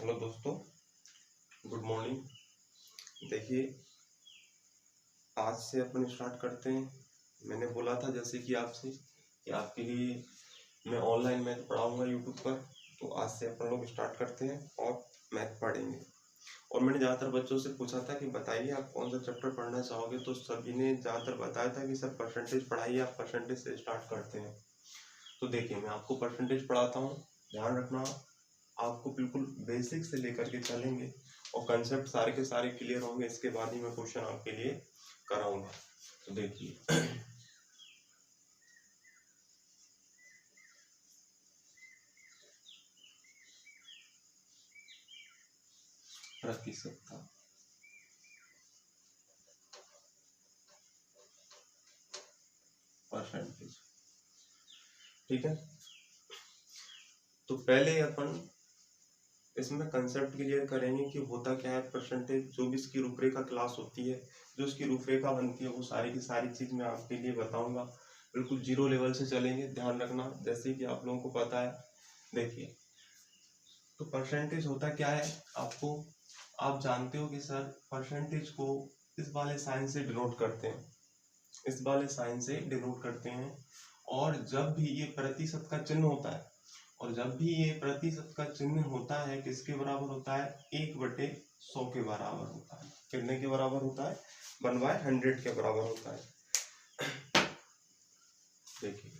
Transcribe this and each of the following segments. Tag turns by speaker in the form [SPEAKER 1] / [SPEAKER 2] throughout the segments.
[SPEAKER 1] Hello दोस्तों, good morning. देखिए, आज से अपन स्टार्ट करते हैं। मैंने बोला था जैसे कि आपसे कि आपके लिए मैं ऑनलाइन मैथ पढ़ाऊंगा यूट्यूब पर। तो आज से अपन लोग स्टार्ट करते हैं और मैथ पढ़ेंगे। और मैंने ज़्यादातर बच्चों से पूछा था कि बताइए आप कौन सा चैप्टर पढ़ना चाहोगे, तो सभी ने ज़्यादातर बताया था कि सर परसेंटेज पढ़ाइए, आप परसेंटेज से स्टार्ट करते हैं। तो देखिए, मैं आपको परसेंटेज पढ़ाता हूँ, ध्यान रखना। आपको बिल्कुल बेसिक से लेकर के चलेंगे और कंसेप्ट सारे के सारे क्लियर होंगे। इसके बाद ही मैं क्वेश्चन आपके लिए कराऊंगा। तो देखिए, प्रतिशत का परसेंटेज, ठीक है। तो पहले अपन इसमें कंसेप्ट क्लियर करेंगे कि होता क्या है परसेंटेज। जो भी इसकी रूपरेखा क्लास होती है, जो इसकी रूपरेखा बनती है, वो सारी की सारी चीज मैं आपके लिए बताऊंगा। बिल्कुल जीरो लेवल से चलेंगे, ध्यान रखना। जैसे कि आप लोगों को पता है, देखिए, तो परसेंटेज होता क्या है आपको, आप जानते हो कि सर परसेंटेज को इस वाले साइन से डिनोट करते हैं, इस वाले साइन से डिनोट करते हैं। और जब भी ये प्रतिशत का चिन्ह होता है, और जब भी ये प्रतिशत का चिन्ह होता है, किसके बराबर होता है? 1/100 के बराबर होता है। कितने के बराबर होता है? 1/100 के बराबर होता है। देखिए,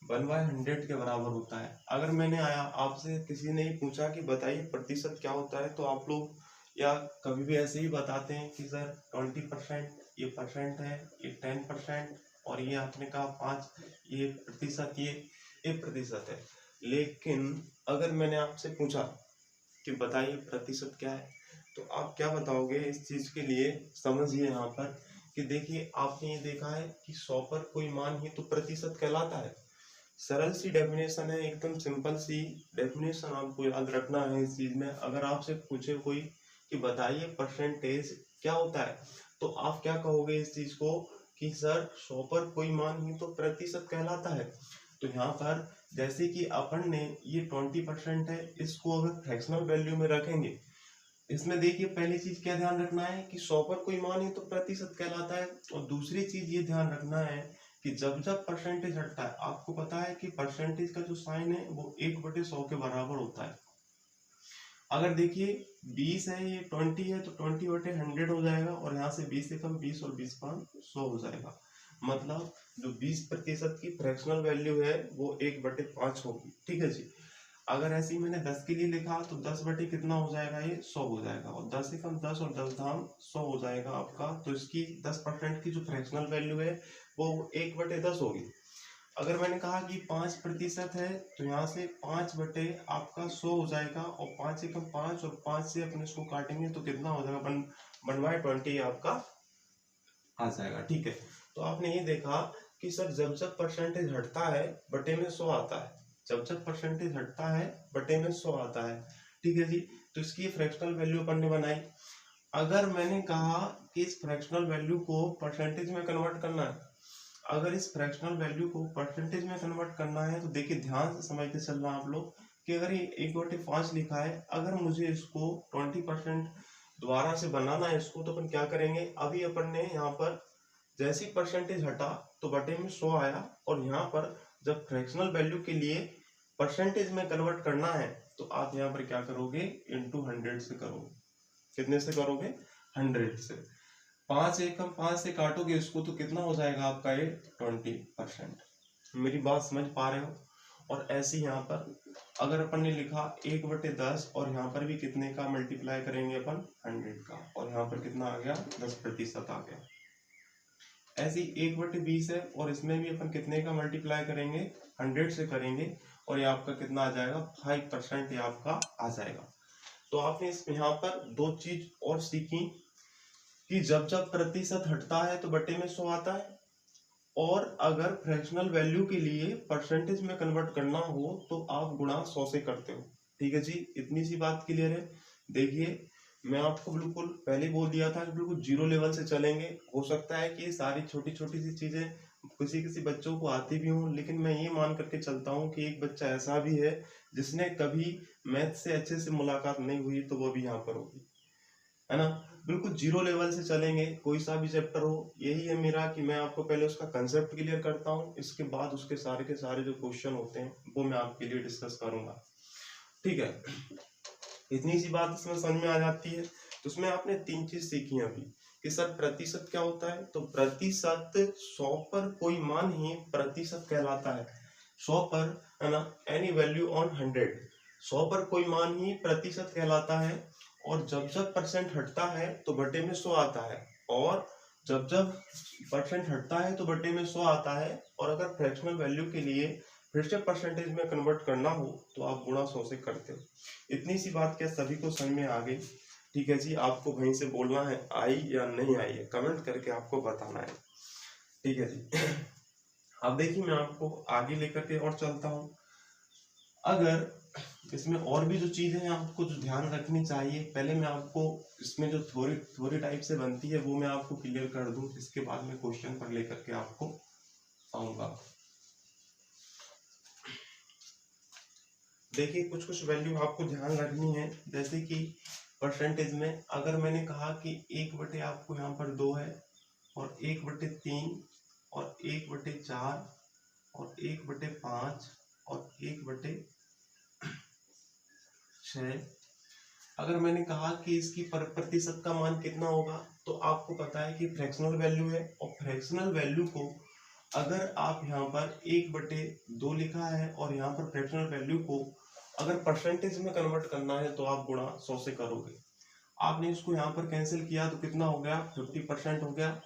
[SPEAKER 1] 1/100 के बराबर होता है। अगर मैंने आया आपसे, किसी ने ही पूछा कि बताइए प्रतिशत क्या होता है, तो आप लोग या कभी भी ऐसे ही बताते हैं कि सर 20%, ये परसेंट है, ये 10%, और ये आपने कहा 5, ये प्रतिशत, ये प्रतिशत है। लेकिन अगर मैंने आपसे पूछा कि बताइए प्रतिशत क्या है, तो आप क्या बताओगे? इस चीज के लिए समझिए यहाँ पर कि देखिए, आपने ये देखा है कि 100 पर कोई मान ही तो प्रतिशत कहलाता है। सरल सी डेफिनेशन है, एकदम सिंपल सी डेफिनेशन आपको याद रखना है इस चीज में। अगर आपसे पूछे कोई कि बताइए परसेंटेज क्या होता है, तो आप क्या कहोगे इस चीज को कि सर 100 पर कोई मान ही तो प्रतिशत कहलाता है। तो यहाँ पर जैसे कि अपन ने ये 20% है, इसको अगर फ्रैक्शनल वैल्यू में रखेंगे, इसमें देखिए पहली चीज क्या ध्यान रखना है कि 100 पर कोई मान है तो प्रतिशत कहलाता है। और दूसरी चीज ये ध्यान रखना है कि जब जब परसेंटेज हटता है, आपको पता है कि परसेंटेज का जो साइन है वो 1/100 के बराबर होता है। अगर देखिए 20 है, ये 20 है, तो 20/100 हो जाएगा। और यहाँ से 20 से कम 20 और 20/5 100 हो जाएगा। मतलब जो 20% की फ्रैक्शनल वैल्यू है वो 1/5 होगी, ठीक है जी। अगर ऐसे ही मैंने 10 के लिए लिखा तो 10 बटे कितना हो जाएगा? ये 100 हो जाएगा। और 10 से कम 10 और 10 धाम 100 हो जाएगा आपका। तो इसकी 10% की जो फ्रैक्शनल वैल्यू है वो 1/10 होगी। अगर मैंने कहा कि 5% है, तो यहाँ से 5 बटे आपका 100 हो जाएगा। और 5 से कम 5 और 5 से अपने इसको काटेंगे तो कितना हो जाएगा? 1/20 आपका आ जाएगा, ठीक है। तो आपने ये देखा कि सर जब जब परसेंटेज हटता है बटे में 100 आता है, जब जब परसेंटेज हटता है बटे में 100 आता है, ठीक है जी। तो इसकी फ्रैक्शनल वैल्यू अपन ने बनाई। अगर मैंने कहा कि इस फ्रैक्शनल वैल्यू को परसेंटेज में कन्वर्ट करना है, अगर इस फ्रैक्शनल वैल्यू को परसेंटेज में कन्वर्ट करना है, तो देखिए ध्यान से समझते चलना आप लोग कि अगर ये 1/5 लिखा है, अगर मुझे इसको 20% दोबारा से बनाना है इसको, तो अपन क्या करेंगे? अभी अपन ने यहाँ पर जैसी परसेंटेज हटा तो बटे में 100 आया। और यहाँ पर जब फ्रैक्शनल वैल्यू के लिए परसेंटेज में कन्वर्ट करना है, तो आप यहाँ पर क्या करोगे? इंटू 100 से करोगे। कितने से करोगे? 100 से। 5 एकम 5 से काटोगे इसको तो कितना हो जाएगा आपका? ये 20%। मेरी बात समझ पा रहे हो? और ऐसे यहाँ पर अगर अपन ने लिखा 1/10, और यहाँ पर भी कितने का मल्टीप्लाई करेंगे अपन? 100 का। और यहाँ पर कितना आ गया? 10% आ गया। ऐसे ही 1/20 है, और इसमें भी अपन कितने का मल्टीप्लाई करेंगे? 100 से करेंगे। और ये आपका कितना आ जाएगा? 5% ये आपका आ जाएगा। तो आपने इस यहाँ पर दो चीज और सीखी कि जब जब प्रतिशत हटता है तो बटे में 100 आता है, और अगर फ्रैक्शनल वैल्यू के लिए परसेंटेज में कन्वर्ट करना हो तो आप गुणा 100 से करते हो, ठीक है जी। इतनी सी बात क्लियर है। देखिए, मैं आपको बिल्कुल पहले बोल दिया था कि बिल्कुल जीरो लेवल से चलेंगे। हो सकता है कि ये सारी छोटी छोटी सी चीजें किसी किसी बच्चों को आती भी हूँ, लेकिन मैं ये मान करके चलता हूँ कि एक बच्चा ऐसा भी है जिसने कभी मैथ से अच्छे से मुलाकात नहीं हुई, तो वो भी यहाँ पर होगी, है ना। बिल्कुल जीरो लेवल से चलेंगे, कोई सा भी चैप्टर हो। यही है मेरा कि मैं आपको पहले उसका कंसेप्ट क्लियर करता हूँ, इसके बाद उसके सारे के सारे जो क्वेश्चन होते हैं वो मैं आपके लिए डिस्कस करूंगा, ठीक है। इतनी सी बात इसमें समझ में आ जाती है। तो उसमें आपने तीन चीज सीखी अभी कि सर प्रतिशत क्या होता है। तो प्रतिशत 100 पर कोई मान ही प्रतिशत कहलाता है। 100 पर, है ना, एनी वैल्यू ऑन 100, 100 पर कोई मान ही प्रतिशत कहलाता है। और जब जब परसेंट हटता है तो बटे में 100 आता है, और जब जब परसेंट हटता है तो बटे में 100 आता है। और अगर फ्रैक्शनल वैल्यू के लिए फिर से परसेंटेज में कन्वर्ट करना हो तो आप गुणा 100 से करते हो। इतनी सी बात क्या सभी को समझ में आ गई? ठीक है जी, आपको वहीं से बोलना है आई या नहीं आई है, कमेंट करके आपको बताना है, ठीक है जी। अब देखिए मैं आपको आगे लेकर के और चलता हूँ। अगर इसमें और भी जो चीजें हैं आपको जो ध्यान रखनी चाहिए, पहले मैं आपको इसमें जो थ्योरी टाइप से बनती है वो मैं आपको क्लियर कर दूं, इसके बाद मैं क्वेश्चन पर लेकर के आपको आऊंगा। देखिए कुछ कुछ वैल्यू आपको ध्यान रखनी है, जैसे कि परसेंटेज में अगर मैंने कहा कि 1 बटे आपको यहाँ पर 2 है, और 1/3 और 1/4 और 1/5 और 1/6, अगर मैंने कहा कि इसकी प्रतिशत का मान कितना होगा, तो आपको पता है कि फ्रैक्शनल वैल्यू है, और फ्रैक्शनल वैल्यू को अगर आप यहाँ पर 1/2 लिखा है और यहाँ पर फ्रैक्शनल वैल्यू को अगर परसेंटेज में कन्वर्ट करना है तो आप गुणा 100 से करोगे। आपने इसको यहाँ पर कैंसिल किया तो कितना हो गया, 50% हो गया।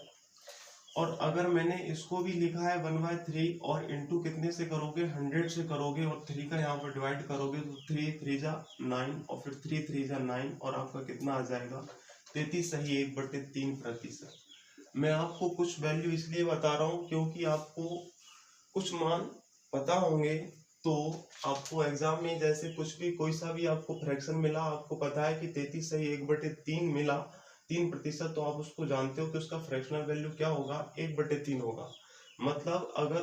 [SPEAKER 1] और अगर मैंने इसको भी लिखा है 1/3 और इंटू कितने से करोगे, 100 से करोगे, और 3 का यहाँ पर डिवाइड करोगे तो 3 3 जा 9 और फिर 3 3 जा 9, और आपका कितना आ जाएगा 33 सही 1/3%। मैं आपको कुछ वैल्यू इसलिए बता रहा हूँ क्योंकि आपको कुछ मान पता होंगे, तो आपको एग्जाम में जैसे कुछ भी कोई सा भी आपको फ्रैक्शन मिला, आपको पता है कि 33 सही 1/3 मिला, 3%, तो आप उसको जानते हो कि उसका फ्रैक्शनल वैल्यू क्या होगा, 1/3 होगा। मतलब अगर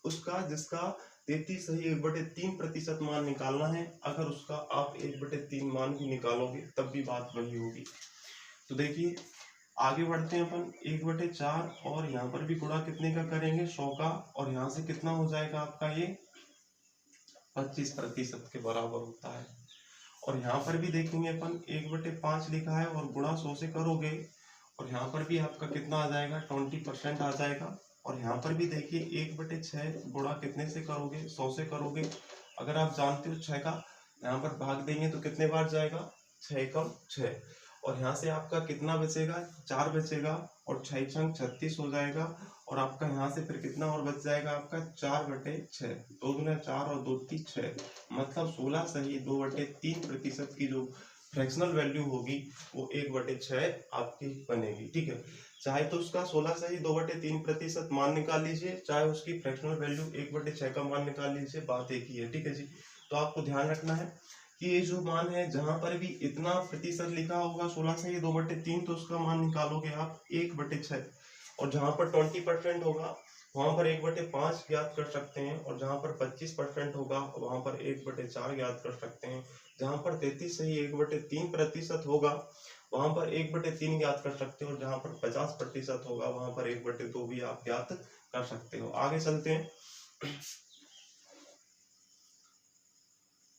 [SPEAKER 1] उसका जिसका 33 सही 1/3% मान निकालना है, अगर उसका आप 1/3 मान भी निकालोगे तब भी बात वही होगी। तो देखिए आगे बढ़ते हैं अपन, 1/4 और यहाँ पर भी गुणा कितने का करेंगे, 100 का, और यहाँ से कितना हो जाएगा आपका ये 25% के बराबर होता है। और यहाँ पर भी देखेंगे अपन 1/5 लिखा है और गुणा 100 से करोगे, और यहाँ पर भी आपका कितना आ जाएगा 20% आ जाएगा। और यहाँ पर भी देखिए 1/6 गुणा कितने से करोगे, 100 से करोगे। अगर आप जानते हो 6 का यहाँ पर भाग देंगे तो कितने बार जाएगा, 6 कम 6, और यहाँ से आपका कितना बचेगा, 4 बचेगा, और 6 छंग 36 हो जाएगा। और आपका यहाँ से फिर कितना और बच जाएगा, आपका 4/6, 2 दूना 4 और 2 3 6, मतलब 16 सही 2/3% की जो फ्रैक्शनल वैल्यू होगी वो 1/6 आपकी बनेगी, ठीक है। चाहे तो उसका 16 सही 2/3% मान निकाल लीजिए, चाहे उसकी फ्रैक्शनल वैल्यू 1/6 का मान निकाल लीजिए, बात एक ही है, ठीक है जी। तो आपको ध्यान रखना है कि ये जो मान है जहां पर भी इतना प्रतिशत लिखा होगा 16 से ये 2/3, तो उसका मान निकालोगे आप 1/6, और जहां पर 20% होगा वहां पर 1/5 ज्ञात कर सकते हैं, और जहां पर 25% होगा वहां पर 1/4 ज्ञात कर सकते हैं। जहां पर 33 से ही 1/3% होगा वहां पर 1/3 ज्ञात कर सकते हो, और जहां पर 50% होगा वहां पर 1/2 भी आप ज्ञात कर सकते हो। आगे चलते हैं,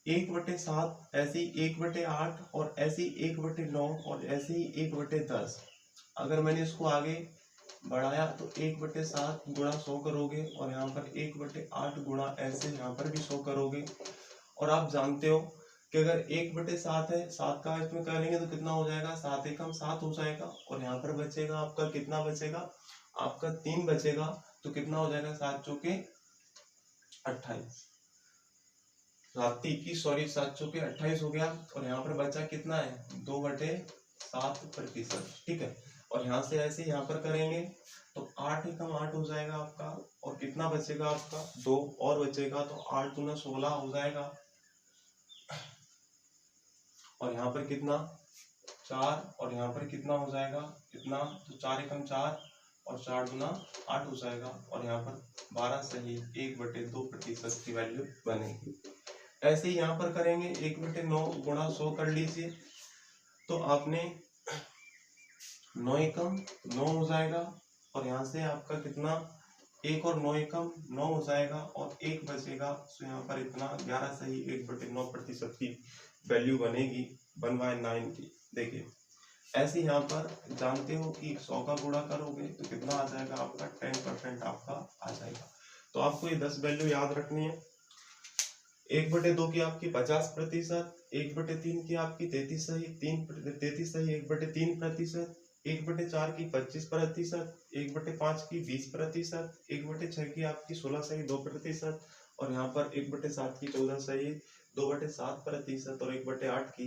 [SPEAKER 1] 1/7 ऐसी 1/8 और ऐसी 1/9 और ऐसी 1/10। अगर मैंने इसको आगे बढ़ाया तो 1/7 गुणा 100 करोगे, और यहाँ पर 1/8 गुणा ऐसे यहाँ पर भी 100 करोगे। और आप जानते हो कि अगर 1/7 है, 7 का इसमें करेंगे तो कितना हो जाएगा, 7 एकम 7 हो जाएगा, और यहाँ पर बचेगा आपका कितना बचेगा, आपका 3 बचेगा, तो कितना हो जाएगा 7 चौके 28, 7 चौके 28 हो गया। और यहाँ पर बचा कितना है 2/7%, ठीक है। और यहाँ से ऐसे यहाँ पर करेंगे तो 8 एकम 8 हो जाएगा आपका, और कितना बचेगा आपका 2 और बचेगा, तो 8 दूना 16 हो जाएगा, और यहाँ पर कितना 4, और यहाँ पर कितना हो जाएगा कितना, तो 4 एकम 4, और 4 गुना 8 हो जाएगा और यहाँ पर 12 सही 1/2% की वैल्यू बनेगी। ऐसे ही यहाँ पर करेंगे 1/9 गुणा 100 कर लीजिए, तो आपने 9 एकम 9 हो जाएगा और यहाँ से आपका कितना 1 और 9 एकम 9 हो जाएगा और 1 बचेगा, तो यहाँ पर इतना 11 सही 1/9% की वैल्यू बनेगी 1/9 की। देखिए ऐसे यहाँ पर जानते हो कि 100 का गुणा करोगे तो कितना आ जाएगा आपका 10% आपका आ जाएगा। तो आपको ये 10 वैल्यू याद रखनी है। 1/2 की आपकी 50%, 1/3 की आपकी 33 सही 1/3 1/4 की 25%, 1/5 की 20%, 1/6 की आपकी 16 सही 2% और यहाँ पर 1/7 की 14 सही 2/7% और 1/8 की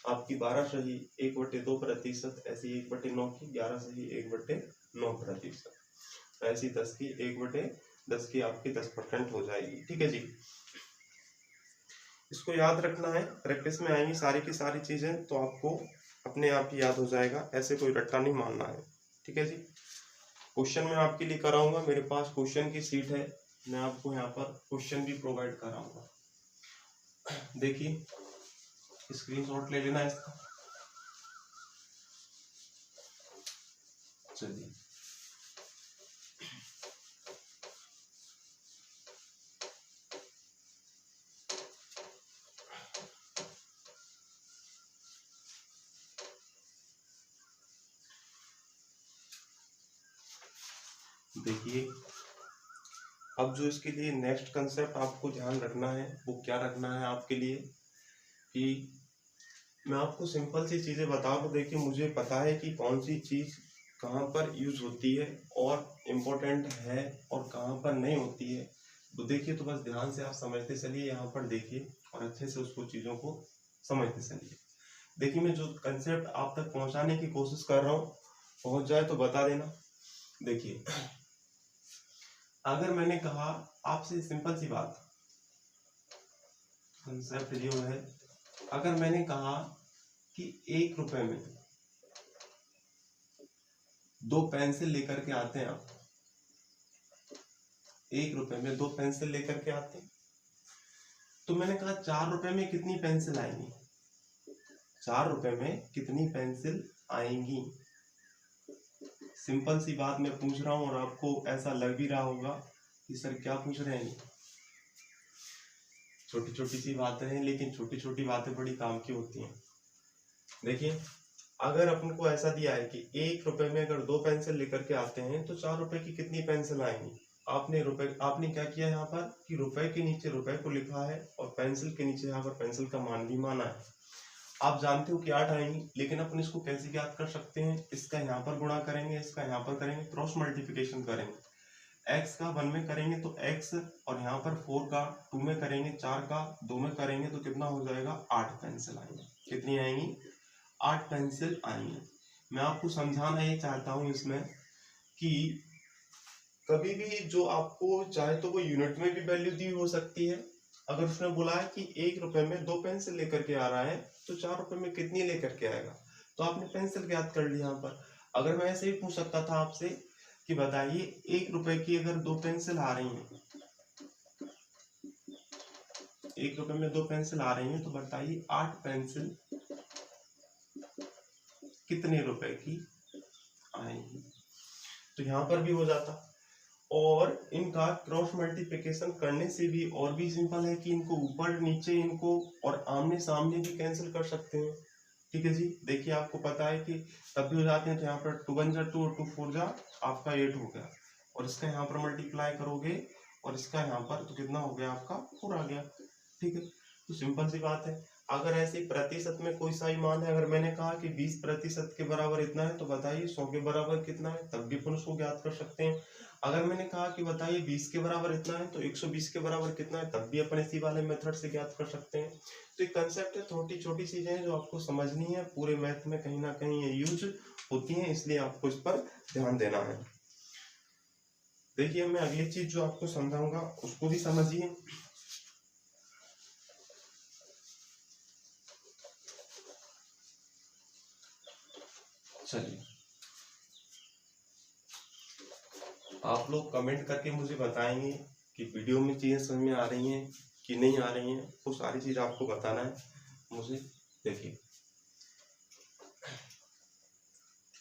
[SPEAKER 1] आपकी 12 सही 1/2%, ऐसी 1/9 की 11 सही 1/9%, ऐसी 10 की 1/10 की आपकी 10% हो जाएगी। ठीक है जी, इसको याद रखना है, प्रैक्टिस में आएंगी सारी की सारी चीजें तो आपको अपने आप ही याद हो जाएगा, ऐसे कोई रट्टा नहीं मानना है। ठीक है जी, क्वेश्चन मैं आपके लिए कराऊंगा, मेरे पास क्वेश्चन की सीट है, मैं आपको यहाँ पर क्वेश्चन भी प्रोवाइड कराऊंगा। देखिए स्क्रीनशॉट ले लेना इसका। चलिए देखिए, अब जो इसके लिए नेक्स्ट कंसेप्ट आपको ध्यान रखना है वो क्या रखना है आपके लिए, कि मैं आपको सिंपल सी चीजें बता दूं। देखिए मुझे पता है कि कौन सी चीज कहाँ पर यूज होती है और इम्पोर्टेंट है और कहाँ पर नहीं होती है, तो देखिए तो बस ध्यान से आप समझते चलिए, यहाँ पर देखिए और अच्छे से उसको चीजों को समझते चलिए। देखिए मैं जो कंसेप्ट आप तक पहुंचाने की कोशिश कर रहा हूँ, पहुंच जाए तो बता देना। देखिए अगर मैंने कहा आपसे, सिंपल सी बात कंसेप्ट जो है, अगर मैंने कहा कि 1 रुपए में 2 पेंसिल लेकर के आते हैं आप, 1 रुपए में 2 पेंसिल लेकर के आते हैं, तो मैंने कहा 4 रुपए में कितनी पेंसिल आएंगी, 4 रुपए में कितनी पेंसिल आएंगी। सिंपल सी बात मैं पूछ रहा हूं और आपको ऐसा लग भी रहा होगा कि सर क्या पूछ रहे हैं, छोटी छोटी सी बातें हैं, लेकिन छोटी छोटी बातें बड़ी काम की होती हैं। देखिए अगर अपन को ऐसा दिया है कि 1 रुपए में अगर 2 पेंसिल लेकर के आते हैं तो 4 रुपए की कितनी पेंसिल आएंगी। आपने क्या किया यहाँ पर कि रुपए के नीचे रुपए को लिखा है और पेंसिल के नीचे यहाँ पर पेंसिल का मान भी माना है। आप जानते हो कि 8 आएंगी, लेकिन अपन इसको कैसे ज्ञात कर सकते हैं, इसका यहाँ पर गुणा करेंगे, इसका यहाँ पर करेंगे, क्रॉस मल्टीप्लिकेशन करेंगे। x का 1 में करेंगे तो x, और यहाँ पर 4 का 2 में करेंगे, 4 का 2 में करेंगे तो कितना हो जाएगा 8 पेंसिल आएंगी। कितनी आएंगी 8 पेंसिल आएंगी। मैं आपको समझाना ये चाहता हूँ इसमें कि कभी भी जो आपको चाहे तो वो यूनिट में भी वैल्यू दी हो सकती है। अगर उसने बोला है कि 1 रुपए में 2 पेंसिल लेकर के आ रहा है तो 4 रुपए में कितनी लेकर के आएगा, तो आपने पेंसिल ज्ञात कर ली यहाँ पर। अगर मैं ऐसे ही पूछ सकता था आपसे कि बताइए 1 रुपए की अगर 2 पेंसिल आ रही हैं, 1 रुपए में 2 पेंसिल आ रही हैं, तो बताइए 8 पेंसिल कितने रुपए की आएंगी। तो यहाँ पर भी हो जाता, और इनका क्रॉस मल्टीप्लिकेशन करने से भी और भी सिंपल है कि इनको ऊपर नीचे इनको और आमने सामने भी कैंसिल कर सकते हैं। ठीक है जी, देखिए आपको पता है कि तब भी हो जाते हैं, तो यहाँ पर 2 1 जा 2 और 2 4 जा आपका 8 हो गया, और इसका यहाँ पर मल्टीप्लाई करोगे और इसका यहाँ पर तो कितना हो गया आपका 4 आ गया। ठीक है, तो सिंपल सी बात है। अगर ऐसे प्रतिशत में कोई सा ही मान है, अगर मैंने कहा कि 20% के बराबर इतना है, तो बताइए 100 के बराबर कितना है, तब भी अपन उसको ज्ञात कर सकते हैं। अगर मैंने कहा कि बताइए 20 के बराबर इतना है, तो 120 के बराबर कितना है, तब भी अपन इसी वाले मेथड से ज्ञात कर सकते हैं। तो एक कंसेप्ट है, छोटी छोटी चीजें हैं जो आपको समझनी है, पूरे मैथ में कहीं ना कहीं ये यूज होती हैं, इसलिए आपको इस पर ध्यान देना है। देखिए मैं अगली चीज जो आपको समझाऊंगा उसको भी समझिए। चलिए आप लोग कमेंट करके मुझे बताएंगे कि वीडियो में चीज़ें समझ में आ रही हैं कि नहीं आ रही हैं, वो सारी चीज़ आपको बताना है मुझे। देखिए,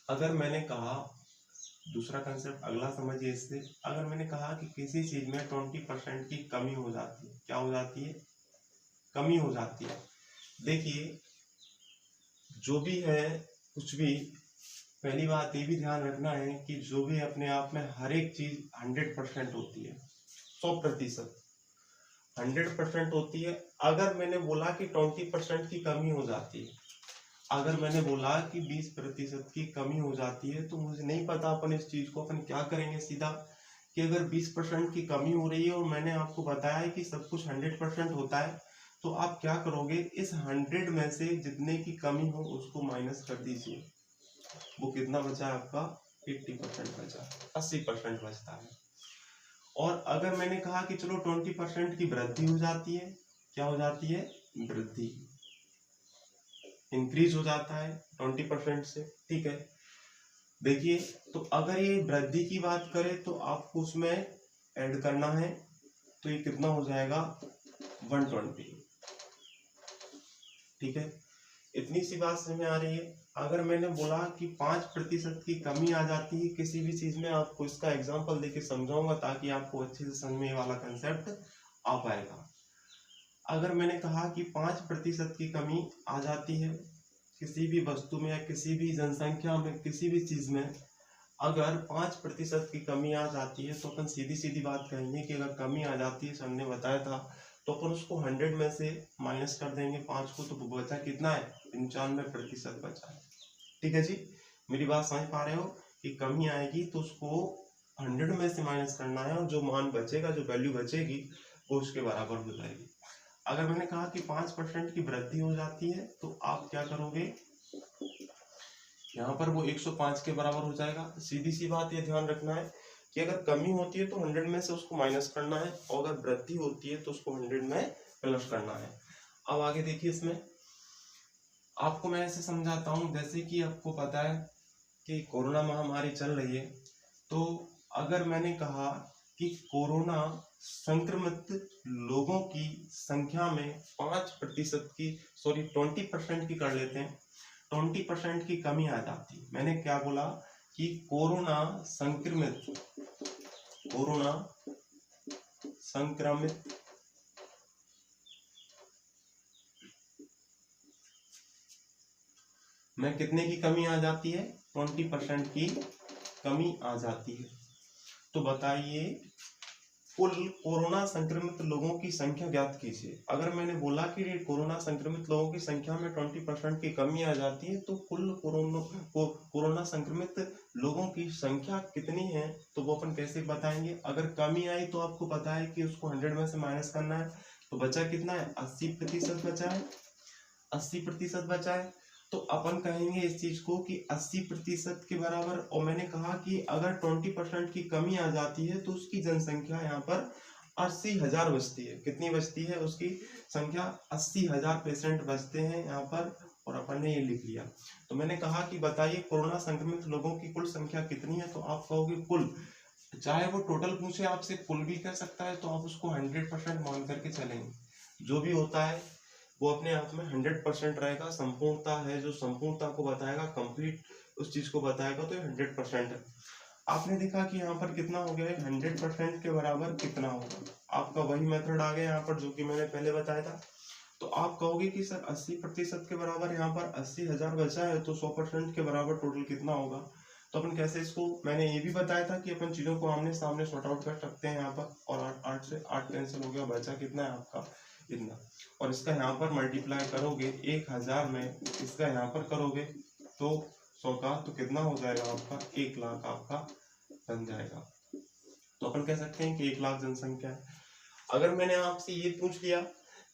[SPEAKER 1] अगर मैंने कहा, दूसरा कंसेप्ट अगला समझिए इससे, अगर मैंने कहा कि किसी चीज़ में 20% की कमी हो जाती है, क्या हो जाती है? कमी हो जाती है। देखिए, जो भी है, कुछ भी, पहली बात ये भी ध्यान रखना है कि जो भी अपने आप में हर एक चीज 100% होती है, 100% 100% होती है। अगर मैंने बोला कि 20% की कमी हो जाती है, अगर मैंने बोला कि 20% की कमी हो जाती है, तो मुझे नहीं पता अपन इस चीज को अपन क्या करेंगे सीधा, कि अगर 20% की कमी हो रही है और मैंने आपको बताया है कि सब कुछ 100% होता है, तो आप क्या करोगे, इस 100 में से जितने की कमी हो उसको माइनस कर दीजिए। वो कितना बचा है आपका? 80% बचा, 80% बचता है। और अगर मैंने कहा कि चलो 20% की वृद्धि हो जाती है, क्या हो जाती है? वृद्धि, इंक्रीज हो जाता है 20% से, ठीक है। देखिए, तो अगर ये वृद्धि की बात करें तो आपको उसमें ऐड करना है, तो ये कितना हो जाएगा? 120, ठीक है। इतनी सी बात समझ में आ रही है। अगर मैंने बोला कि 5% की कमी आ जाती है किसी भी चीज में, आपको इसका एग्जांपल देके समझाऊंगा ताकि आपको अच्छे से समझ में ये वाला कंसेप्ट आ पाएगा। अगर मैंने कहा कि 5% की कमी आ जाती है किसी भी वस्तु में या किसी भी जनसंख्या में, किसी भी चीज में, अगर 5% की कमी आ जाती है, तो अपन सीधी सीधी बात कहेंगे कि अगर कमी आ जाती है, सर ने बताया था, तो अपन उसको 100 में से माइनस कर देंगे 5 को, तो बचा कितना है? 95% बचा है, ठीक है जी। मेरी बात समझ पा रहे हो कि कमी आएगी तो उसको 100 में से माइनस करना है, और जो मान बचेगा, जो वैल्यू बचेगी, वो उसके बराबर हो जाएगी। अगर मैंने कहा कि 5% की वृद्धि हो जाती है, तो आप क्या करोगे, यहाँ पर वो 105 के बराबर हो जाएगा। सीधी सी बात ये ध्यान रखना है कि अगर कमी होती है तो 100 में से उसको माइनस करना है, और अगर वृद्धि होती है तो उसको 100 में प्लस करना है। अब आगे देखिए, इसमें आपको मैं ऐसे समझाता हूँ, जैसे कि आपको पता है कि कोरोना महामारी चल रही है, तो अगर मैंने कहा कि कोरोना संक्रमित लोगों की संख्या में 5% की, सॉरी 20% की कर लेते हैं, 20% की कमी आ जाती। मैंने क्या बोला कि कोरोना संक्रमित में कितने की कमी आ जाती है? 20% की कमी आ जाती है। तो बताइए, कुल कोरोना संक्रमित लोगों की संख्या ज्ञात कीजिए। अगर मैंने बोला कि कोरोना संक्रमित लोगों की संख्या में 20% की कमी आ जाती है, तो कुल कोरोना संक्रमित लोगों की संख्या कितनी है, तो वो अपन कैसे बताएंगे? अगर कमी आई तो आपको पता है कि उसको 100 में से माइनस करना है, तो बचा कितना है? 80% बचा है, 80% बचा है। तो अपन कहेंगे इस चीज को कि 80% के बराबर, और मैंने कहा कि अगर 20% की कमी आ जाती है तो उसकी जनसंख्या यहाँ पर 80,000 बचती है। कितनी बचती है? उसकी संख्या 80,000 पेशेंट बचते हैं यहाँ पर, और अपन ने ये लिख लिया। तो मैंने कहा कि बताइए कोरोना संक्रमित लोगों की कुल संख्या कितनी है, तो आप कहोगे कुल, चाहे वो टोटल पूछे आपसे, कुल भी कर सकता है, तो आप उसको 100% मान करके चलेंगे। जो भी होता है वो अपने आप में 100% रहेगा। संपूर्णता है, जो संपूर्णता को बताएगा, कंप्लीट उस चीज को बताएगा, तो ये 100% है। आपने देखा कि यहाँ पर कितना हो गया, 100% के बराबर कितना होगा? आपका वही मेथड आ गया यहाँ पर जो कि मैंने पहले बताया था। तो आप कहोगे कि सर 80% के बराबर यहाँ पर 80,000 बचा है, तो 100% के बराबर टोटल कितना होगा? तो अपन कैसे इसको, मैंने ये भी बताया था कि अपन चीजों को आमने सामने सॉर्ट आउट कर सकते हैं यहाँ पर। और 8 से 8 कैंसिल हो गया, बचा कितना है आपका? इतना। और इसका यहाँ पर मल्टीप्लाई करोगे 1000 में, इसका यहाँ पर करोगे तो 100 का, तो कितना हो जाएगा आपका? 1 लाख आपका बन जाएगा। तो अपन कह सकते हैं कि 1 लाख जनसंख्या है। अगर मैंने आपसे ये पूछ लिया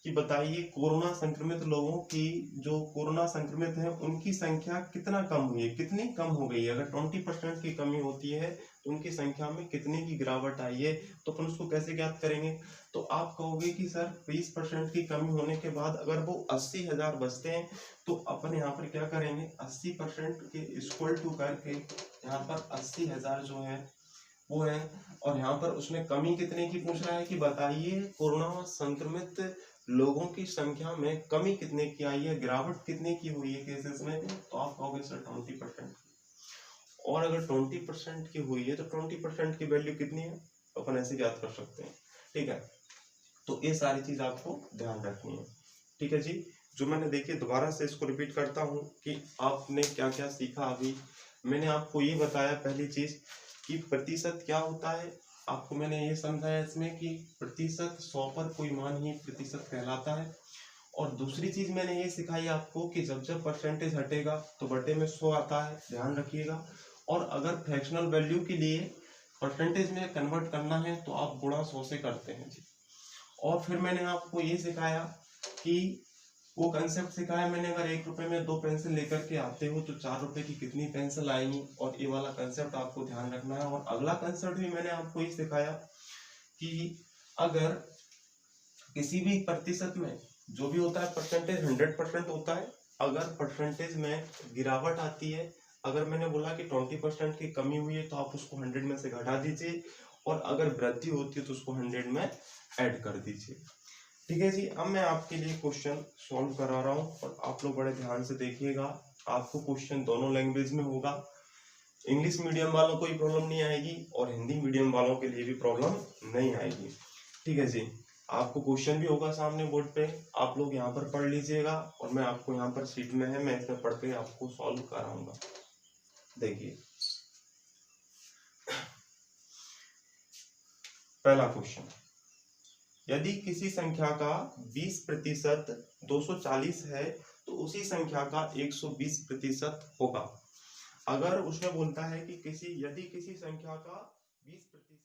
[SPEAKER 1] कि बताइए कोरोना संक्रमित लोगों की, जो कोरोना संक्रमित है उनकी संख्या कितना कम हुई है, कितनी कम हो गई है? अगर 20% की कमी होती है तो उनकी संख्या में कितने की गिरावट आई है, तो अपन उसको कैसे ज्ञात करेंगे? तो आप कहोगे कि सर 20% की कमी होने के बाद अगर वो 80,000 बचते हैं, तो अपन यहाँ पर क्या करेंगे, 80% के इक्वल टू करके यहाँ पर 80,000 जो है वो है। और यहाँ पर उसने कमी कितने की पूछ रहा है कि बताइए कोरोना संक्रमित लोगों की संख्या में कमी कितने की आई है, गिरावट कितने की हुई है केसेस में, तो आप कहोगे सर 20%। और अगर 20% की हुई है तो 20% की वैल्यू कितनी है, तो अपन ऐसे याद कर सकते हैं। ठीक है, तो ये सारी चीज आपको ध्यान रखनी है। ठीक है जी, जो मैंने देखिए दोबारा से इसको रिपीट करता हूँ कि आपने क्या क्या सीखा। अभी मैंने आपको ये बताया पहली चीज कि प्रतिशत क्या होता है, आपको मैंने ये समझाया इसमें कि प्रतिशत 100 पर कोई मान ही प्रतिशत कहलाता है। और दूसरी चीज मैंने ये सिखाई आपको कि जब जब परसेंटेज हटेगा तो बटे में 100 आता है, ध्यान रखिएगा। और अगर फ्रैक्शनल वैल्यू के लिए परसेंटेज में कन्वर्ट करना है तो आप गुणा 100 से करते हैं जी। और फिर मैंने आपको ये सिखाया कि वो कंसेप्ट सिखाया मैंने, अगर 1 रुपए में 2 पेंसिल लेकर के आते हो तो 4 रुपए की कितनी पेंसिल आएंगी, और ये वाला कंसेप्ट आपको ध्यान रखना है। और अगला कंसेप्ट भी मैंने आपको ये सिखाया कि अगर किसी भी प्रतिशत में जो भी होता है परसेंटेज 100% होता है, अगर परसेंटेज में गिरावट आती है, अगर मैंने बोला कि 20% की कमी हुई है तो आप उसको 100 में से घटा दीजिए, और अगर वृद्धि होती है तो उसको 100 में ऐड कर दीजिए। ठीक है जी, अब मैं आपके लिए क्वेश्चन सॉल्व करा रहा हूँ और आप लोग बड़े ध्यान से देखिएगा। आपको क्वेश्चन दोनों लैंग्वेज में होगा, इंग्लिश मीडियम वालों को भी प्रॉब्लम नहीं आएगी और हिंदी मीडियम वालों के लिए भी प्रॉब्लम नहीं आएगी। ठीक है जी, आपको क्वेश्चन भी होगा सामने बोर्ड पे, आप लोग यहाँ पर पढ़ लीजिएगा और मैं आपको यहाँ पर शीट में है, मैं इसमें पढ़ के आपको सॉल्व कराऊंगा। देखिए पहला क्वेश्चन, यदि किसी संख्या का 20% 240 है तो उसी संख्या का 120% होगा। अगर उसमें बोलता है कि यदि किसी संख्या का 20%